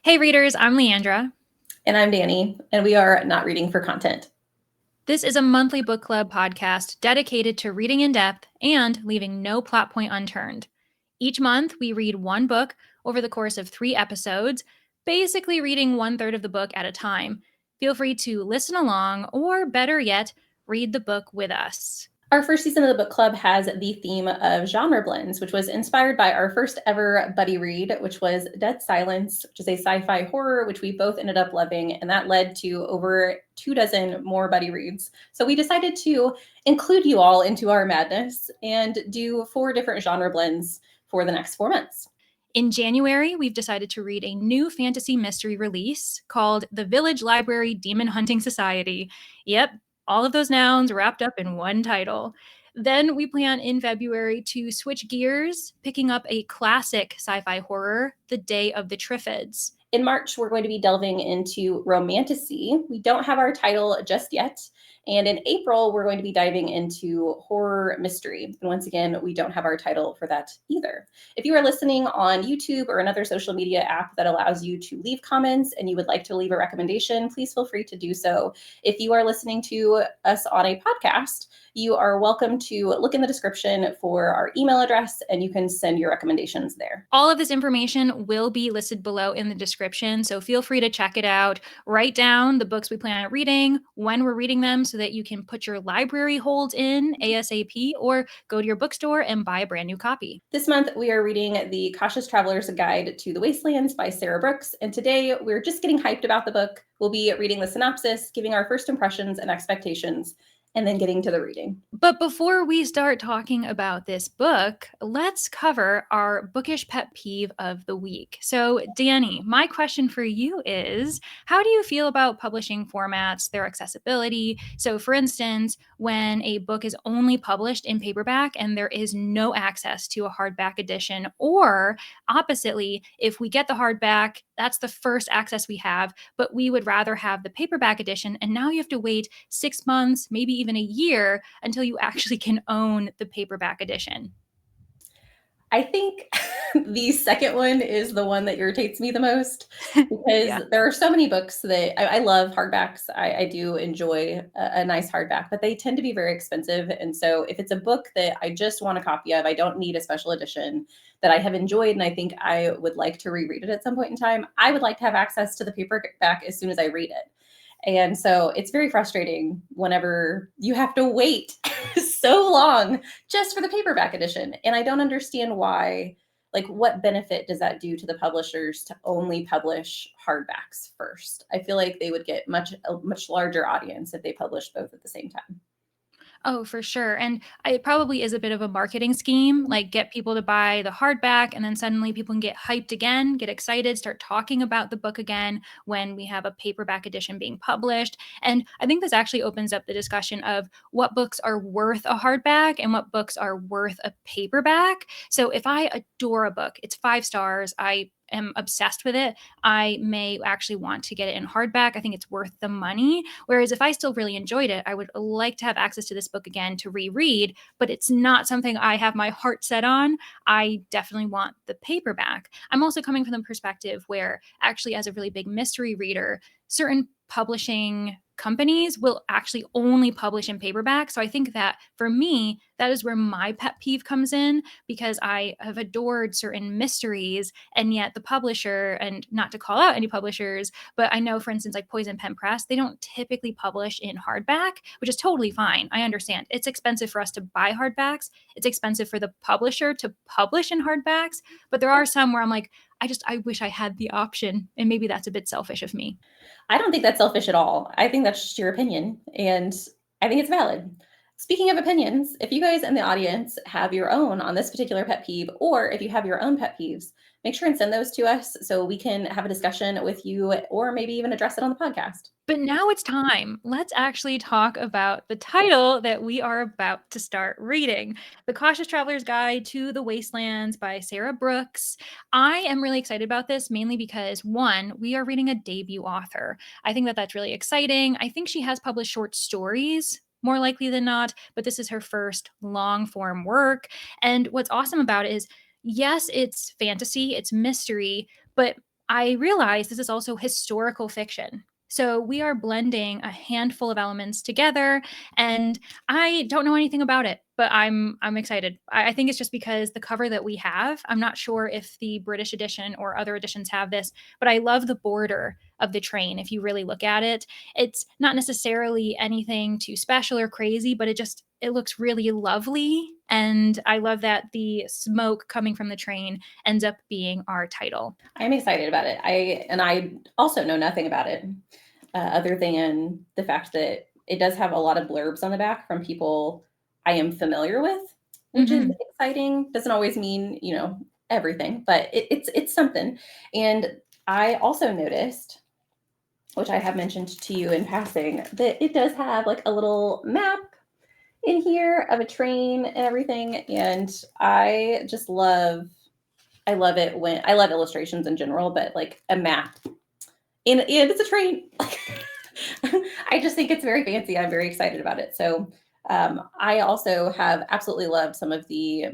Hey readers, I'm Leandra. And I'm Danny, and we are not reading for content. This is a monthly book club podcast dedicated to reading in depth and leaving no plot point unturned. Each month, we read one book over the course of 3 episodes, basically reading 1/3 of the book at a time. Feel free to listen along, or better yet, read the book with us. Our first season of the book club has the theme of genre blends, which was inspired by our first ever buddy read, which was Dead Silence, which is a sci-fi horror, which we both ended up loving, and that led to over 24 more buddy reads. So we decided to include you all into our madness and do 4 different genre blends for the next 4 months. In January, we've decided to read a new fantasy mystery release called The Village Library Demon Hunting Society. Yep, all of those nouns wrapped up in one title. Then we plan in February to switch gears, picking up a classic sci-fi horror, The Day of the Triffids. In March, we're going to be delving into Romantasy. We don't have our title just yet. And in April, we're going to be diving into horror mystery. And once again, we don't have our title for that either. If you are listening on YouTube or another social media app that allows you to leave comments and you would like to leave a recommendation, please feel free to do so. If you are listening to us on a podcast, you are welcome to look in the description for our email address and you can send your recommendations there. All of this information will be listed below in the description, so feel free to check it out. Write down the books we plan on reading, when we're reading them, so that you can put your library holds in ASAP or go to your bookstore and buy a brand new copy. This month, we are reading The Cautious Traveler's Guide to the Wastelands by Sarah Brooks, and today we're just getting hyped about the book. We'll be reading the synopsis, giving our first impressions and expectations, and then getting to the reading. But before we start talking about this book, let's cover our bookish pet peeve of the week. So, Danny, my question for you is, how do you feel about publishing formats, their accessibility? So, for instance, when a book is only published in paperback and there is no access to a hardback edition, or oppositely, if we get the hardback, that's the first access we have, but we would rather have the paperback edition, and now you have to wait 6 months, maybe even a year until you actually can own the paperback edition. I think the second one is the one that irritates me the most because Yeah. there are so many books that I love hardbacks. I do enjoy a nice hardback, but they tend to be very expensive. And so if it's a book that I just want a copy of, I don't need a special edition that I have enjoyed and I think I would like to reread it at some point in time, I would like to have access to the paperback as soon as I read it. And so it's very frustrating whenever you have to wait so long just for the paperback edition. And I don't understand why, like, what benefit does that do to the publishers to only publish hardbacks first? I feel like they would get a much larger audience if they published both at the same time. Oh, for sure. And it probably is a bit of a marketing scheme, like get people to buy the hardback, and then suddenly people can get hyped again, get excited, start talking about the book again when we have a paperback edition being published. And I think this actually opens up the discussion of what books are worth a hardback and what books are worth a paperback. So if I adore a book, it's 5 stars, I am obsessed with it, I may actually want to get it in hardback. I think it's worth the money. Whereas if I still really enjoyed it, I would like to have access to this book again to reread, but it's not something I have my heart set on. I definitely want the paperback. I'm also coming from the perspective where, actually, as a really big mystery reader, certain publishing companies will actually only publish in paperback. So I think that for me, that is where my pet peeve comes in, because I have adored certain mysteries, and yet the publisher, and not to call out any publishers, but I know, for instance, like Poison Pen Press, they don't typically publish in hardback, which is totally fine. I understand. It's expensive for us to buy hardbacks. It's expensive for the publisher to publish in hardbacks. But there are some where I'm like, I wish I had the option. And maybe that's a bit selfish of me. I don't think that's selfish at all. I think that's just your opinion, and I think it's valid. Speaking of opinions, if you guys in the audience have your own on this particular pet peeve, or if you have your own pet peeves, make sure and send those to us so we can have a discussion with you or maybe even address it on the podcast. But now it's time. Let's actually talk about the title that we are about to start reading, The Cautious Traveler's Guide to the Wastelands by Sarah Brooks. I am really excited about this, mainly because, one, we are reading a debut author. I think that that's really exciting. I think she has published short stories, more likely than not, but this is her first long form work. And what's awesome about it is, yes, it's fantasy, it's mystery, but I realize this is also historical fiction. So we are blending a handful of elements together, and I don't know anything about it, but I'm excited. I think it's just because the cover that we have. I'm not sure if the British edition or other editions have this, but I love the border of the train. If you really look at it, it's not necessarily anything too special or crazy, but it looks really lovely, and I love that the smoke coming from the train ends up being our title. I'm excited about it. I also know nothing about it, other than the fact that it does have a lot of blurbs on the back from people I am familiar with, which is Mhm. exciting. Doesn't always mean, everything, but it's something. And I also noticed, which I have mentioned to you in passing, that it does have like a little map in here of a train and everything. And I love it when I love illustrations in general, but like a map and it's a train. I just think it's very fancy. I'm very excited about it. So I also have absolutely loved some of the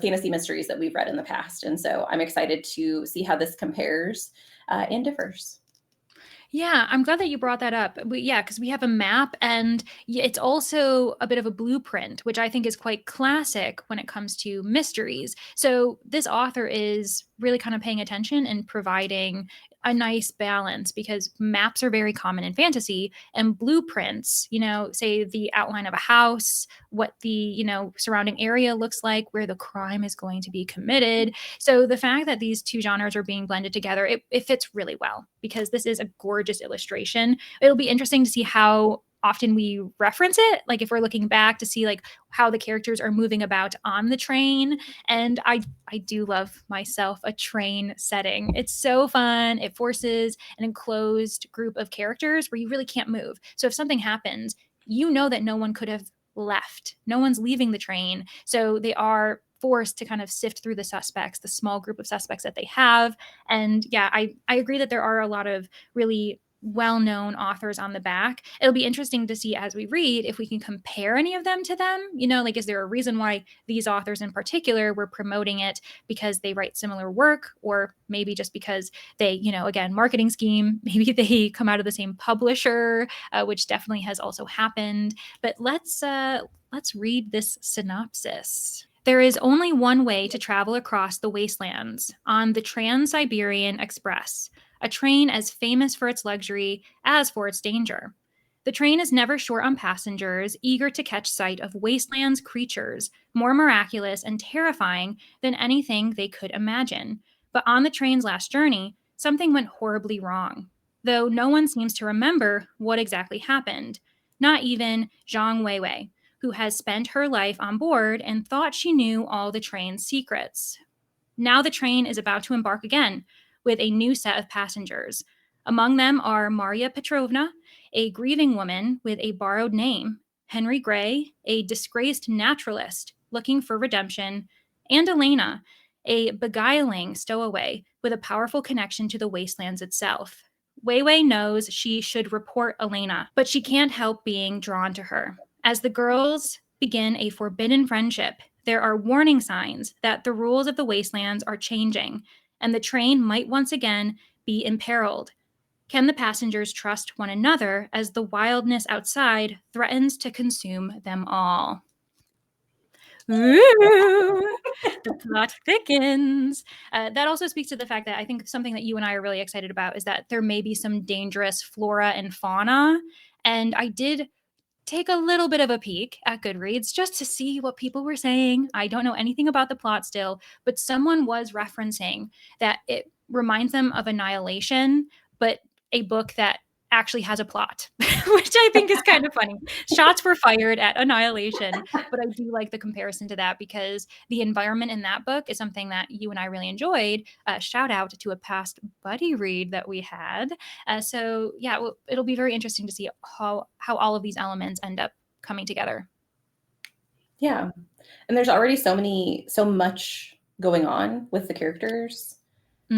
fantasy mysteries that we've read in the past, and so I'm excited to see how this compares and differs. Yeah, I'm glad that you brought that up. Yeah, because we have a map, and it's also a bit of a blueprint, which I think is quite classic when it comes to mysteries. So this author is really kind of paying attention and providing a nice balance, because maps are very common in fantasy, and blueprints, say the outline of a house, what the, surrounding area looks like, where the crime is going to be committed. So the fact that these two genres are being blended together, it fits really well, because this is a gorgeous illustration. It'll be interesting to see how often we reference it, like if we're looking back to see like how the characters are moving about on the train. And I do love myself a train setting. It's so fun. It forces an enclosed group of characters where you really can't move. So if something happens, you know that no one could have left. No one's leaving the train. So they are forced to kind of sift through the suspects, the small group of suspects that they have. And yeah, I agree that there are a lot of really well-known authors on the back. It'll be interesting to see as we read if we can compare any of them to them. Like, is there a reason why these authors in particular were promoting it because they write similar work, or maybe just because they, again, marketing scheme, maybe they come out of the same publisher, which definitely has also happened. But let's read this synopsis. There is only one way to travel across the wastelands, on the Trans-Siberian Express, a train as famous for its luxury as for its danger. The train is never short on passengers eager to catch sight of Wasteland's creatures, more miraculous and terrifying than anything they could imagine. But on the train's last journey, something went horribly wrong, though no one seems to remember what exactly happened. Not even Zhang Weiwei, who has spent her life on board and thought she knew all the train's secrets. Now the train is about to embark again with a new set of passengers. Among them are Maria Petrovna, a grieving woman with a borrowed name, Henry Gray, a disgraced naturalist looking for redemption, and Elena, a beguiling stowaway with a powerful connection to the wastelands itself. Weiwei knows she should report Elena, but she can't help being drawn to her. As the girls begin a forbidden friendship, there are warning signs that the rules of the wastelands are changing, and the train might once again be imperiled. Can the passengers trust one another as the wildness outside threatens to consume them all? Ooh, the plot thickens. That also speaks to the fact that I think something that you and I are really excited about is that there may be some dangerous flora and fauna. And I did take a little bit of a peek at Goodreads just to see what people were saying. I don't know anything about the plot still, but someone was referencing that it reminds them of Annihilation, but a book that actually has a plot, which I think is kind of funny. Shots were fired at Annihilation, but I do like the comparison to that because the environment in that book is something that you and I really enjoyed. Shout out to a past buddy read that we had. So yeah, it'll be very interesting to see how all of these elements end up coming together. Yeah, and there's already so much going on with the characters.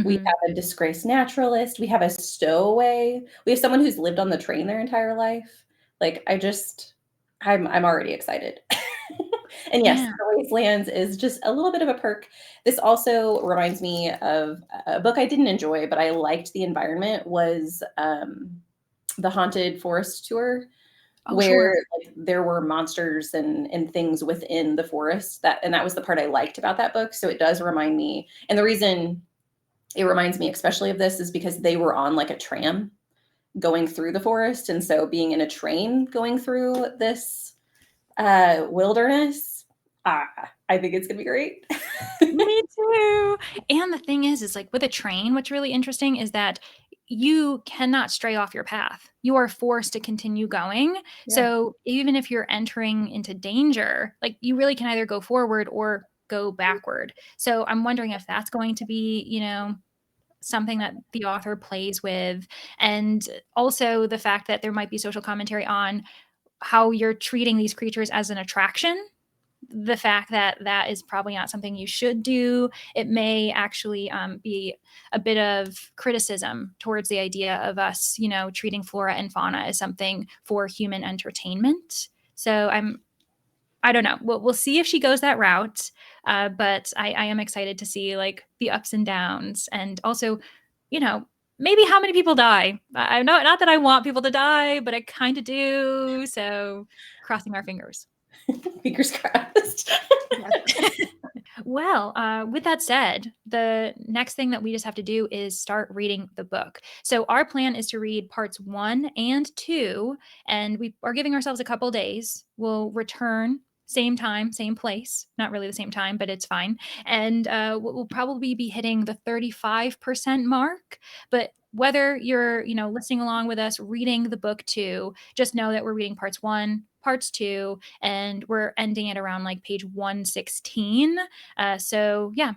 We Hmm. have a disgraced naturalist, we have a stowaway, we have someone who's lived on the train their entire life. Like, I'm already excited. And yes, Yeah. the Wastelands is just a little bit of a perk. This also reminds me of a book I didn't enjoy, but I liked the environment was the Haunted Forest Tour, Oh, where sure. like there were monsters and things within the forest that was the part I liked about that book. So it does remind me, and the reason it reminds me especially of this is because they were on like a tram going through the forest, and so being in a train going through this wilderness, ah, I think it's gonna be great. Me too. And the thing is like with a train, what's really interesting is that you cannot stray off your path. You are forced to continue going. Yeah. So even if you're entering into danger, like you really can either go forward or go backward. So I'm wondering if that's going to be, something that the author plays with. And also the fact that there might be social commentary on how you're treating these creatures as an attraction, the fact that that is probably not something you should do. It may actually be a bit of criticism towards the idea of us, treating flora and fauna as something for human entertainment. So I don't know. We'll see if she goes that route. But I am excited to see like the ups and downs, and also, you know, maybe how many people die. I know, not that I want people to die, but I kind of do. So crossing our fingers. Fingers crossed. Yes. Well, with that said, the next thing that we just have to do is start reading the book. So our plan is to read parts 1 and 2, and we are giving ourselves a couple days. We'll return same time, same place. Not really the same time, but it's fine. And we'll probably be hitting the 35% mark. But whether you're, listening along with us, reading the book too, just know that we're reading parts 1, parts 2, and we're ending it around like page 116. So, yeah,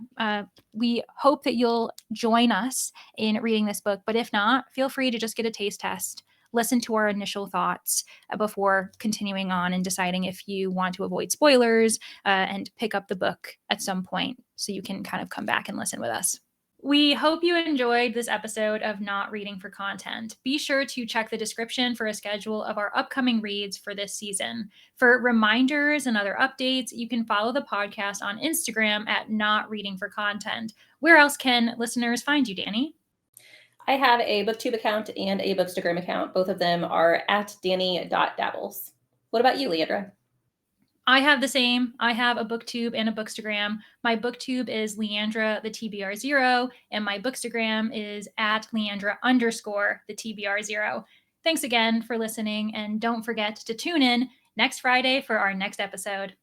we hope that you'll join us in reading this book. But if not, feel free to just get a taste test, listen to our initial thoughts before continuing on and deciding if you want to avoid spoilers and pick up the book at some point so you can kind of come back and listen with us. We hope you enjoyed this episode of Not Reading for Content. Be sure to check the description for a schedule of our upcoming reads for this season. For reminders and other updates, you can follow the podcast on Instagram at Not Reading for Content. Where else can listeners find you, Danny? I have a booktube account and a bookstagram account. Both of them are at danny.dabbles. What about you, Leandra? I have the same. I have a booktube and a bookstagram. My booktube is Leandra the TBR0, and my bookstagram is at Leandra _ the TBR0. Thanks again for listening, and don't forget to tune in next Friday for our next episode.